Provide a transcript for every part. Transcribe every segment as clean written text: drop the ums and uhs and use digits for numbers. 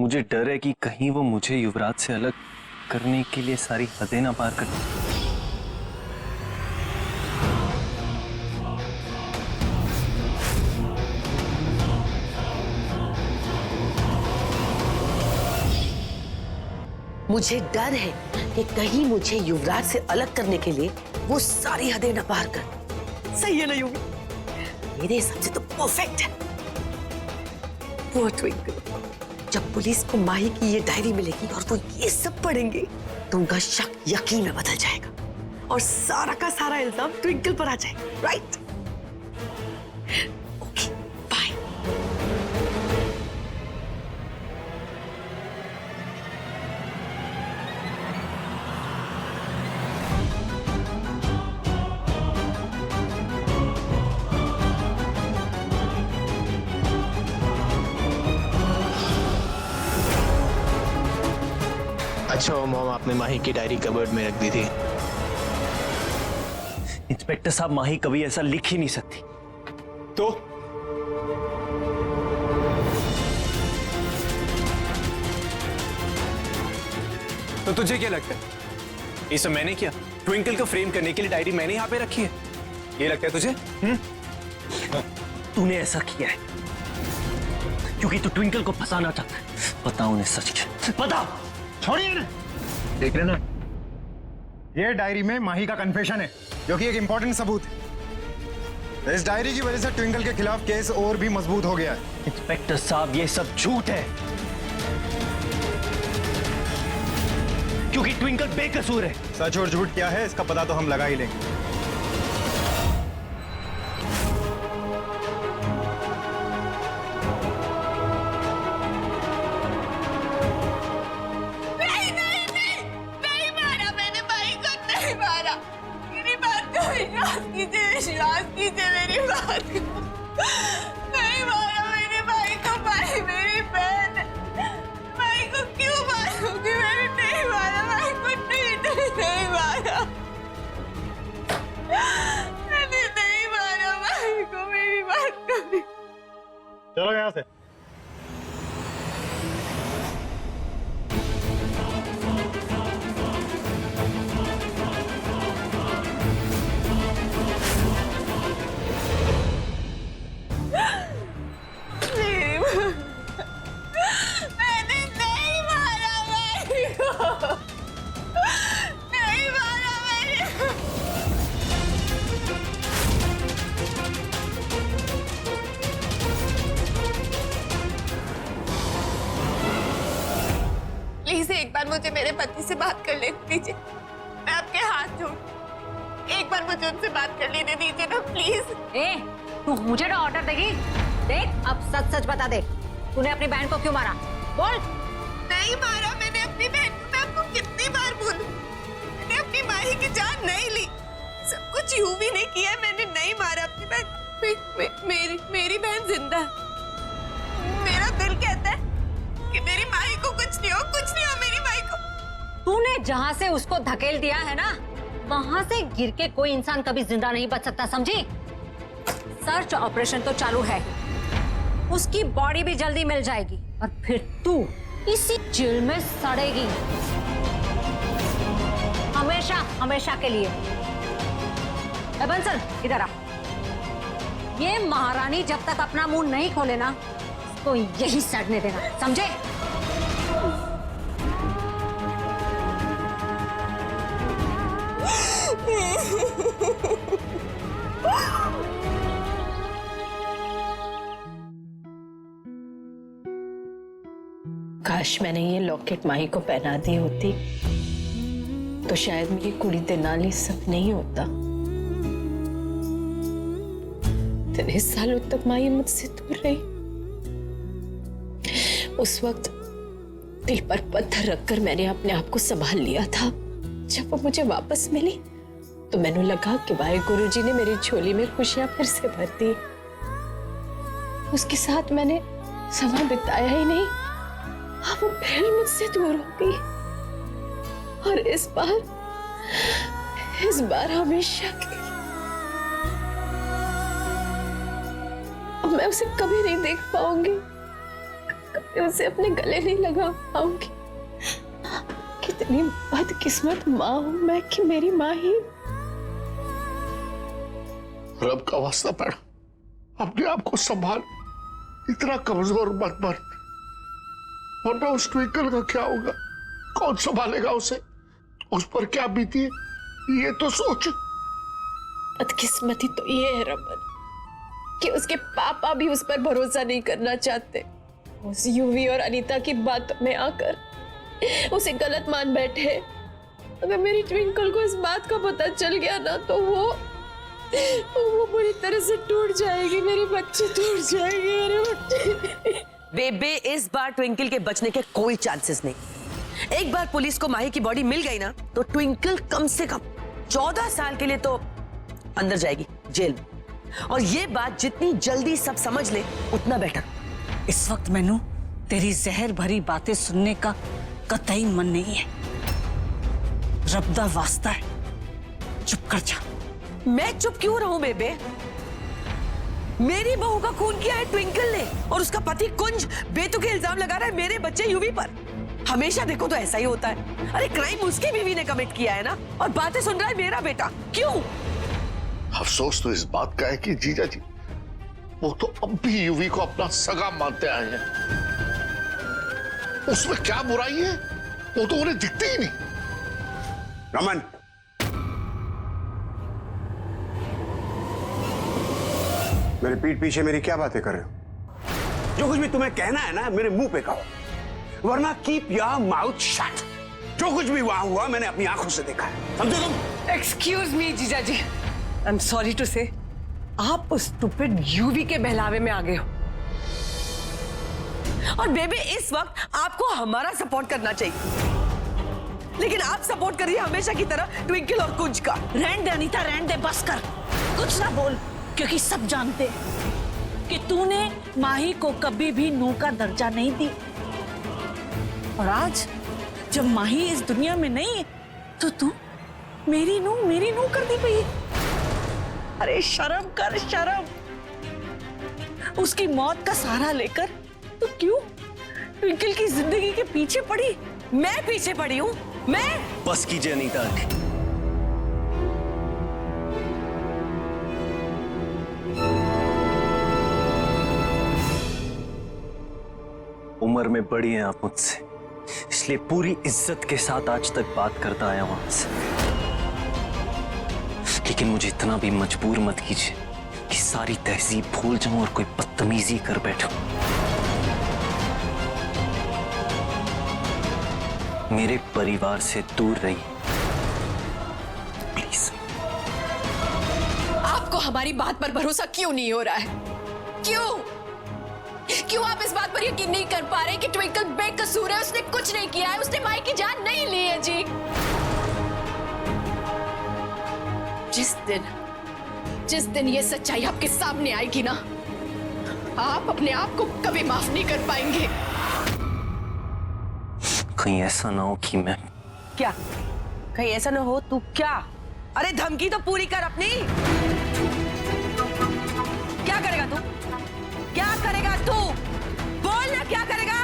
मुझे डर है कि कहीं वो मुझे युवराज से अलग करने के लिए सारी हदें ना पार कर दे। मुझे डर है कि कहीं मुझे युवराज से अलग करने के लिए वो सारी हदें न पार कर। सही है ना युवी? मेरे हिसाब से तो परफेक्ट है। वो ट्विंकल, जब पुलिस को माही की ये डायरी मिलेगी और वो ये सब पढ़ेंगे तो उनका शक यकीन में बदल जाएगा और सारा का सारा इल्जाम ट्विंकल पर आ जाएगा। राइट? Okay, bye. अच्छा वो मॉम, आपने माही की डायरी कबर्ड में रख दी थी। इंस्पेक्टर साहब, माही कभी ऐसा लिख ही नहीं सकती। तो तुझे क्या लगता है ये सब मैंने किया? ट्विंकल को फ्रेम करने के लिए डायरी मैंने यहां पे रखी है, ये लगता है तुझे? तूने ऐसा किया है क्योंकि तू ट्विंकल को फंसाना चाहता है। बता उन्हें सच क्या, बता। छोड़िए ना। देख रहे ना, ये डायरी में माही का कन्फेशन है जो कि एक इंपॉर्टेंट सबूत है। इस डायरी की वजह से ट्विंकल के खिलाफ केस और भी मजबूत हो गया है। इंस्पेक्टर साहब, ये सब झूठ है क्योंकि ट्विंकल बेकसूर है। सच और झूठ क्या है इसका पता तो हम लगा ही लेंगे। विश्वास कीजिए मेरी बात को। नहीं मारा मेरे भाई को। भाई मेरी बहन है। भाई को क्यों मारूंगी? मैंने नहीं मारा भाई को। नहीं मारा। मैंने नहीं मारा भाई को। मेरी बात को। चलो यहाँ से। प्लीज एक बार मुझे मेरे पति से बात कर लेने दीजिए। मैं आपके हाथ जोड़, एक बार मुझे उनसे बात कर लेने दीजिए ना प्लीज। तू मुझे ना ऑर्डर देगी? देख, अब सच सच बता दे, तूने अपनी बहन को क्यों मारा? बोल। नहीं मारा मैंने अपनी बहन को। मैं आपको कितनी बार बोलूं? मैंने अपनी माही की जान नहीं ली। सब कुछ यूवी ने किया। मैंने नहीं मारा अपनी बहन। मेरी बहन जिंदा है। मेरा दिल कहता है कि मेरी माही को कुछ नहीं हो, कुछ नहीं हो मेरी माही को। तूने जहां से उसको धकेल दिया है ना, वहां से गिर के कोई इंसान कभी जिंदा नहीं बच सकता, समझी? सर्च ऑपरेशन तो चालू है, उसकी बॉडी भी जल्दी मिल जाएगी और फिर तू इसी जेल में सड़ेगी हमेशा हमेशा के लिए। बंसल, इधर आ। ये महारानी जब तक अपना मुंह नहीं खोले ना, तो यही सड़ने देना, समझे? काश मैंने ये लॉकेट माही को पहना दी होती तो शायद मेरी कुड़ी दे नाल सब नहीं होता। इतने सालों तक माही मुझसे दूर रही। उस वक्त दिल पर पत्थर रखकर मैंने अपने आप को संभाल लिया था। जब वो मुझे वापस मिली तो मैंने लगा कि भाई गुरुजी ने मेरी झोली में खुशियां फिर से भर दी। उसके साथ मैंने समय बिताया ही नहीं, अब वो फिर मुझसे दूर हो गई। और इस बार हमेशा के लिए। अब मैं उसे कभी नहीं देख पाऊंगी, मैं उसे अपने गले नहीं लगा पाऊंगी। कितनी बदकिस्मत माँ हूं मैं कि मेरी माँ ही। रब का वास्ता पैड़ा, अपने आप को संभाल, इतना कमजोर मत बन, वरना उस ट्विंकल का क्या होगा? कौन संभालेगा उसे? उस पर क्या बीती है ये तो सोच। बदकिस्मती तो ये है रमन कि उसके पापा भी उस पर भरोसा नहीं करना चाहते। उस यूवी और अनीता की बातों में आकर उसे गलत मान बैठे। अगर मेरी ट्विंकल को इस बात का पता चल गया ना तो वो बुरी तरह से टूट जाएगी। मेरे बच्चे टूट जाएंगे, मेरे बच्चे। बेबे, इस बार ट्विंकल के बचने के कोई चांसेस नहीं। एक बार पुलिस को माही की बॉडी मिल गई ना तो ट्विंकल कम से कम 14 साल के लिए तो अंदर जाएगी, जेल में। और ये बात जितनी जल्दी सब समझ ले उतना बेटर। इस वक्त मैनू तेरी जहर भरी बातें सुनने का कतई मन नहीं है। रब दा वास्ता है, चुप कर जा। मैं चुप क्यों रहूं बेबे? मेरी बहू का खून किया है ट्विंकल ने और उसका पति कुंज बेतुके इल्जाम लगा रहा है मेरे बच्चे यूवी पर। हमेशा देखो तो ऐसा ही होता है। अरे क्राइम उसकी बीवी ने कमिट किया है ना और बातें सुन रहा है मेरा बेटा। क्यों? अफसोस तो इस बात का है कि जीजा जी वो तो अब भी यूवी को अपना सगा मानते आए हैं। उसमें क्या बुराई है? वो तो उन्हें दिखती ही नहीं। रमन, मेरे पीठ पीछे मेरी क्या बातें कर रहे हो? जो कुछ भी तुम्हें कहना है ना मेरे मुंह पे कहो, वरना कीप योर माउथ शट। जो कुछ भी वहां हुआ मैंने अपनी आंखों से देखा है, समझे तुम? एक्सक्यूज मी जीजा जी, आई एम सॉरी टू से आप उस स्टूपिड यूवी के बहलावे में आ गए हो। और बेबे, इस वक्त आपको हमारा सपोर्ट करना चाहिए, लेकिन आप सपोर्ट करिए हमेशा की तरह ट्विंकल और कुंज का। रहने दे अनीता, रहने दे, बस कर, कुछ ना बोल, क्योंकि सब जानते हैं कि तूने माही को कभी भी नू का दर्जा नहीं दी। और आज जब माही इस दुनिया में नहीं है तो तू मेरी नू कर दी पई। अरे शर्म कर, शर्म। उसकी मौत का सहारा लेकर तो क्यों ट्विंकल की जिंदगी के पीछे पड़ी? मैं पीछे पड़ी हूँ? मैं? बस कीजिए अनीता आंटी। उम्र में बड़ी हैं आप मुझसे, इसलिए पूरी इज्जत के साथ आज तक बात करता आया हूं आपसे। लेकिन मुझे इतना भी मजबूर मत कीजिए कि सारी तहजीब भूल जाऊं और कोई बदतमीजी कर बैठूं। मेरे परिवार से दूर रहिए प्लीज। आपको हमारी बात पर भरोसा क्यों नहीं हो रहा है? क्यों आप इस बात पर यकीन नहीं कर पा रहे कि ट्विंकल बेकसूर है? उसने कुछ नहीं किया है, उसने माई की जान नहीं ली है जी। जिस दिन ये सच्चाई आपके सामने आएगी ना, आप अपने आप को कभी माफ नहीं कर पाएंगे। कहीं ऐसा ना हो कि मैं क्या? कहीं ऐसा ना हो तू क्या? अरे धमकी तो पूरी कर अपनी। क्या करेगा तू? क्या करेगा तू? बोल ना, क्या करेगा?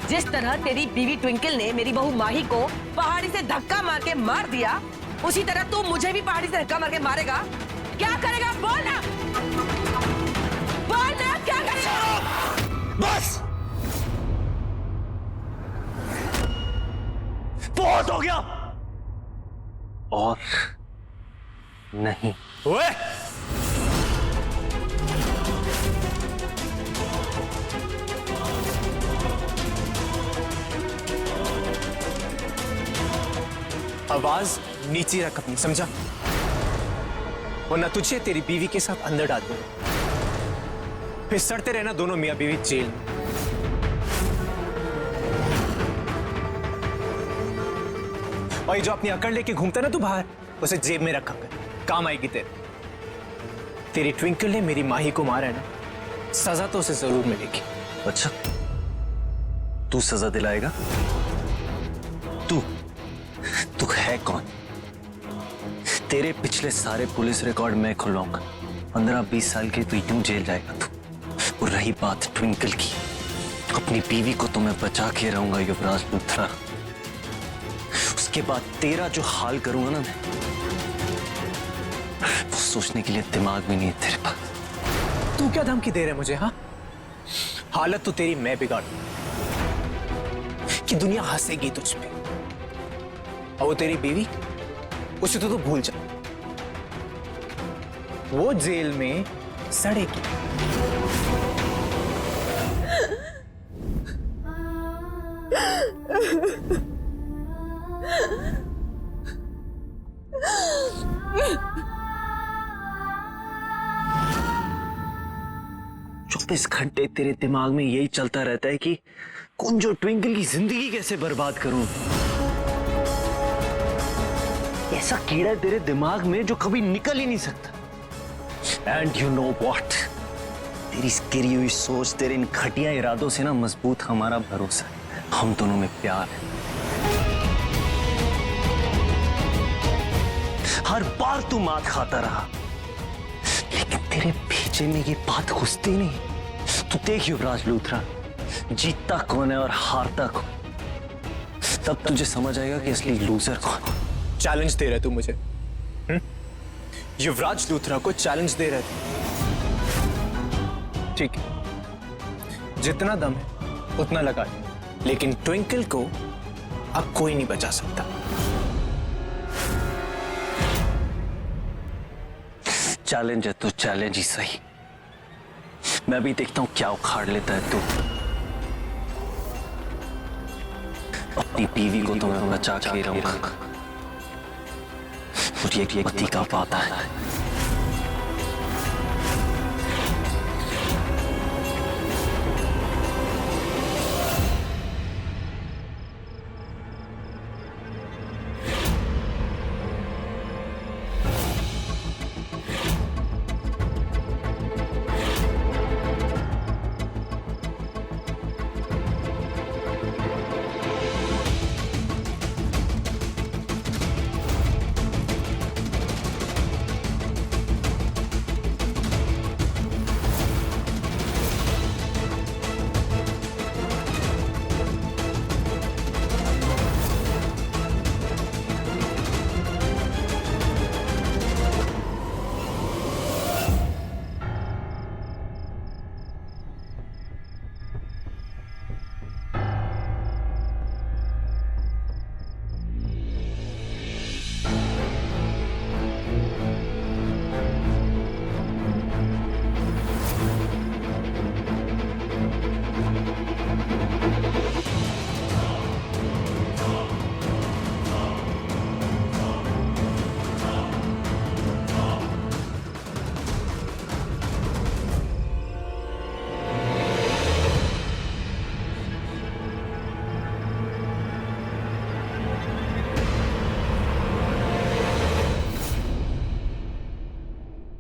जिस तरह तेरी बीवी ट्विंकल ने मेरी बहू माही को पहाड़ी से धक्का मार के मार दिया, उसी तरह तू मुझे भी पहाड़ी से धक्का मार के मारेगा। क्या करेगा? बोल ना, बोल ना, क्या करेगा? बस बहुत हो गया। और नहीं। ओए! आवाज नीचे रख अपनी, समझा? वरना तुझे तेरी बीवी के साथ अंदर डाल दूंगा, फिर सड़ते रहना दोनों मियां बीवी जेल में। और ये जो अपनी अकड़ लेके घूमता ना तू बाहर, उसे जेब में रखा कर, काम आएगी तेरे। तेरी ट्विंकल ने मेरी माही को मारा है ना, सजा तो उसे जरूर मिलेगी। अच्छा, तू सजा दिलाएगा? तू है कौन? तेरे पिछले सारे पुलिस रिकॉर्ड मैं खुलवाऊंगा। 15-20 साल के तू यूं जेल जाएगा तू। और रही बात ट्विंकल की, अपनी बीवी को तो मैं बचा के रहूंगा युवराज लूथरा, उसके बाद तेरा जो हाल करूंगा ना मैं, वो सोचने के लिए दिमाग भी नहीं है तेरे पास। तू क्या धमकी दे रहा है मुझे? हाँ, हालत तो तेरी मैं बिगाड़ दूं कि दुनिया हंसेगी तुझ पे, और वो तेरी बीवी, उसे तो भूल जा, वो जेल में सड़ेगी। चौबीस घंटे तेरे दिमाग में यही चलता रहता है कि कुंजो ट्विंकल की जिंदगी कैसे बर्बाद करूं। ऐसा कीड़ा है तेरे दिमाग में जो कभी निकल ही नहीं सकता। एंड यू नो व्हाट, तेरी गिरी हुई सोच, तेरे इन घटिया इरादों से ना मजबूत हमारा भरोसा है, हम दोनों में प्यार है। हर बार तू मात खाता रहा, लेकिन तेरे भेजे में ये बात घुसती नहीं। तू देख युवराज लूथरा, जीतता कौन है और हारता कौन, तब तुझे समझ आएगा कि असली लूजर कौन। चैलेंज दे रहे तू मुझे? युवराज लूथरा को चैलेंज दे रहे थे? ठीक है, जितना दम है उतना लगा, लेकिन ट्विंकल को अब कोई नहीं बचा सकता। चैलेंज है तो चैलेंज ही सही, मैं भी देखता हूं क्या उखाड़ लेता है तू। अपनी बीवी को तो मैं बचा के रहूंगा, और ये पति का वादा है।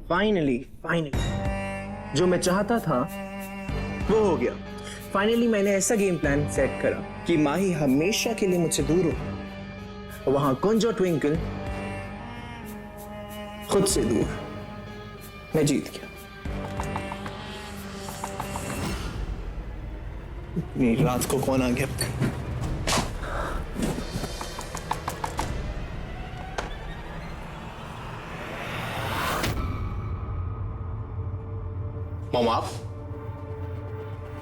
फाइनली जो मैं चाहता था वो हो गया। फाइनली मैंने ऐसा गेम प्लान सेट करा कि माही हमेशा के लिए मुझसे दूर हो, वहां कुंजो ट्विंकल खुद से दूर। मैं जीत गया। इतनी रात को कौन आ गया? मॉम, आप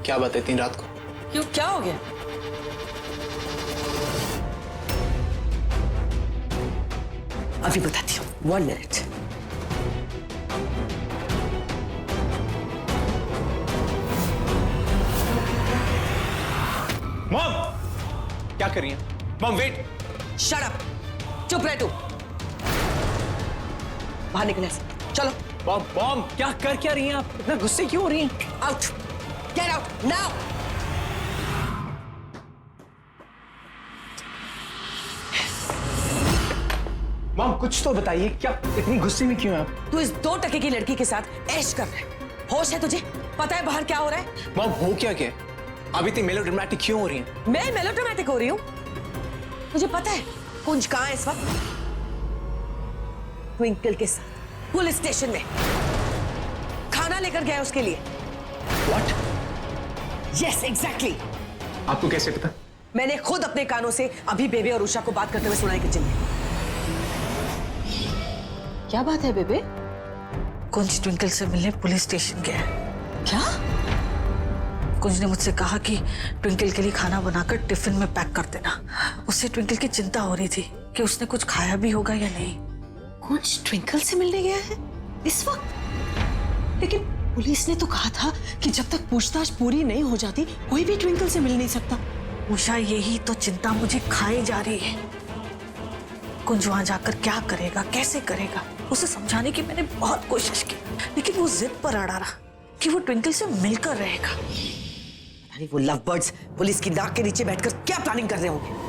क्या बात है इतनी रात को? क्यों, क्या हो गया? अभी बताती हूँ, 1 मिनट। मॉम, क्या कर रही हैं? Mom wait. शट अप, चुप रह तू। बाहर निकले से, चलो। मॉम, मॉम क्या कर रही हैं आप? इतना गुस्से क्यों हो रही हैं? Out, get out now. Mom कुछ तो बताइए, क्या इतनी गुस्से में क्यों हैं आप? तू इस 2 टके की लड़की के साथ ऐश कर रहा है। होश है तुझे? पता है बाहर क्या हो रहा है? मॉम हो क्या गया? आप इतनी मेलोड्रामेटिक क्यों हो रही हैं? मैं मेलोड्रामेटिक हो रही हूँ? मुझे पता है कुंज कहाँ है इस वक्त। ट्विंकल के साथ पुलिस स्टेशन में खाना लेकर गया उसके लिए। What? Yes exactly. आपको कैसे पता? मैंने खुद अपने कानों से अभी बेबे और उषा को बात करते हुए सुना है किचन में। क्या बात है बेबे? कुंज ट्विंकल से मिलने पुलिस स्टेशन गया है। क्या? कुंज ने मुझसे कहा कि ट्विंकल के लिए खाना बनाकर टिफिन में पैक कर देना। उससे ट्विंकल की चिंता हो रही थी कि उसने कुछ खाया भी होगा या नहीं। कुंज ट्विंकल से मिलने गया है इस वक्त? लेकिन पुलिस ने तो कहा था कि जब तक पूछताछ पूरी नहीं हो जाती कोई भी ट्विंकल से मिल नहीं सकता। उषा, यही तो चिंता मुझे खाई जा रही है। कुंज वहां जाकर क्या करेगा, कैसे करेगा? उसे समझाने की मैंने बहुत कोशिश की, लेकिन वो जिद पर अड़ा रहा कि वो ट्विंकल से मिलकर रहेगा। अरे वो लव बर्ड्स पुलिस की नाक के नीचे बैठकर क्या प्लानिंग कर रहे होंगे?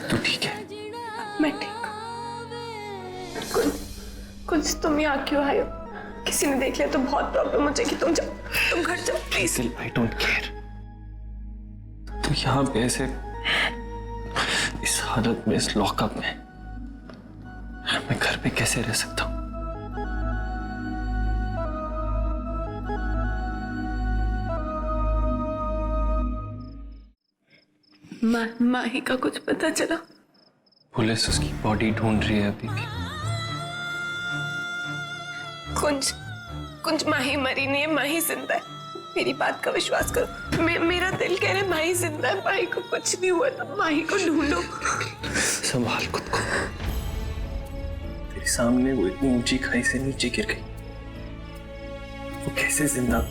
तू ठीक है? मैं ठीक हूँ। कुछ तुम यहाँ क्यों आए हो? किसी ने देख लिया तो बहुत प्रॉब्लम हो जाएगी। तुम जाओ, तुम घर जाओ प्लीज। I don't care. तू यहाँ पे ऐसे इस हालत में, इस लॉकअप में, मैं घर पे कैसे रह सकता हूँ? माही का कुछ पता चला? पुलिस उसकी बॉडी ढूंढ रही है अभी भी। कुंज माही मरी नहीं है, माही जिंदा है। मेरी बात का विश्वास करो। मेरा दिल कह रहा है माही जिंदा है। माही को कुछ नहीं हुआ, तो माही को ढूंढो। संभाल खुद को। तेरे सामने वो इतनी ऊंची खाई से नीचे गिर गई, वो कैसे जिंदा?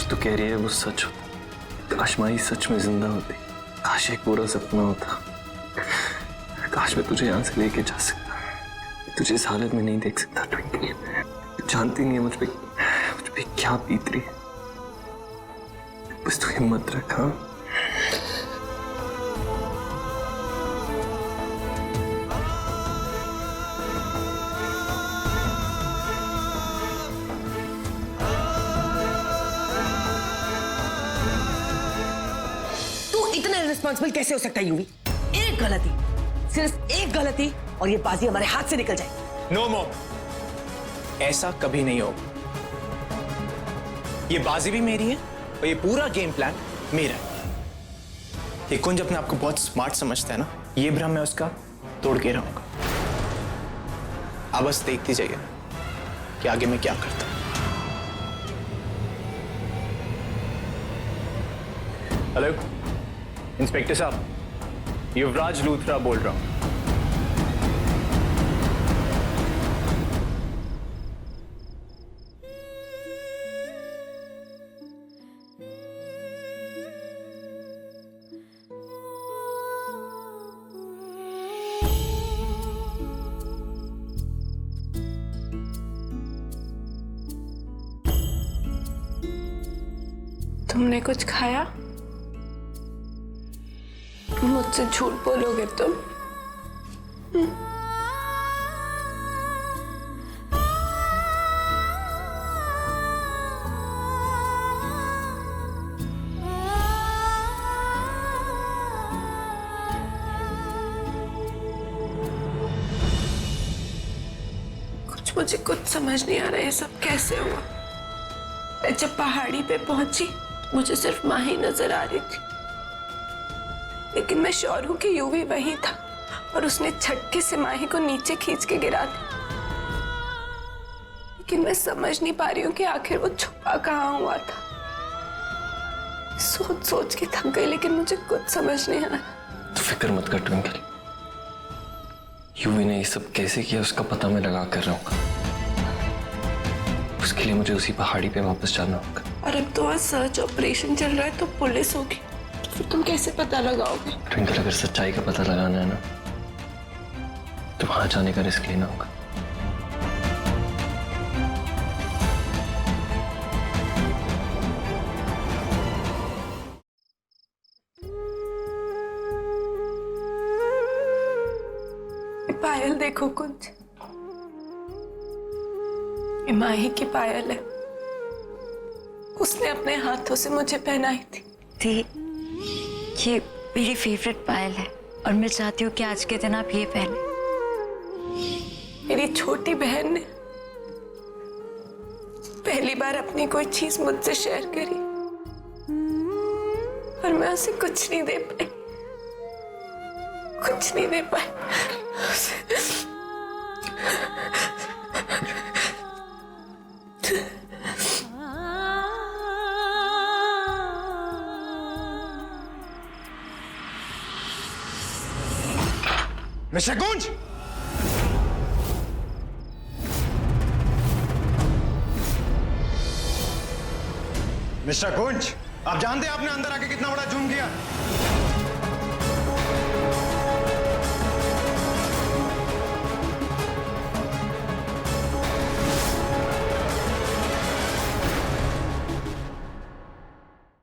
तो कह रही है वो सच होता। काश माही सच में जिंदा होती। काश एक पूरा सपना होता। काश मैं तुझे यहाँ से लेके जा सकता। तुझे इस हालत में नहीं देख सकता ट्विंकल। जानती नहीं है मुझ पे क्या बीत रही है। बस तू हिम्मत रखा। रिस्पॉन्सिबल कैसे हो सकता है यूवी? एक गलती, सिर्फ एक गलती और ये बाजी हमारे हाथ से निकल जाएगी। नो मॉम, ऐसा कभी नहीं होगा। ये बाजी भी मेरी है और ये पूरा गेम प्लान मेरा है। ये कुंज अपने आप को बहुत स्मार्ट समझता है ना, ये भ्रम मैं उसका तोड़ के रहूंगा। आप बस देखती जाइए कि आगे मैं क्या करता हूं। हेलो इंस्पेक्टर साहब, युवराज लूथरा बोल रहा हूं। तुमने कुछ खाया? मुझसे झूठ बोलोगे तुम? मुझे कुछ समझ नहीं आ रहा है ये सब कैसे हुआ। मैं जब पहाड़ी पे पहुंची मुझे सिर्फ माही नजर आ रही थी, लेकिन मैं श्योर हूं कि यूवी वहीं था और उसने झटके से माही को नीचे खींच के गिरा दिया। लेकिन मैं समझ नहीं पा रही हूं कि आखिर वो छुपा कहाँ हुआ था। सोच सोच के थक गई, लेकिन मुझे कुछ समझ नहीं आ रहा। तो फिक्र मत कर ट्विंकल, यूवी ने ये सब कैसे किया उसका पता मैं लगा कर रहूंगा। उसके लिए मुझे उसी पहाड़ी पे वापस जाना होगा। और अब तो वहाँ सर्च ऑपरेशन चल रहा है, तो पुलिस होगी, तो फिर तुम कैसे पता लगाओगे? ट्विंकल, अगर सच्चाई का पता लगाना है ना तो वहां जाने का रिस्क लेना होगा। पायल देखो कुछ, ये माही की पायल है, उसने अपने हाथों से मुझे पहनाई थी। ये मेरी फेवरेट पायल है और मैं चाहती हूँ कि आज के दिन आप ये पहने। मेरी छोटी बहन ने पहली बार अपनी कोई चीज मुझसे शेयर करी और मैं उसे कुछ नहीं दे पाई, कुछ नहीं दे पाई। मिस्टर गुंज, मिस्टर गुंज, आप जानते हैं आपने अंदर आके कितना बड़ा जुर्म किया?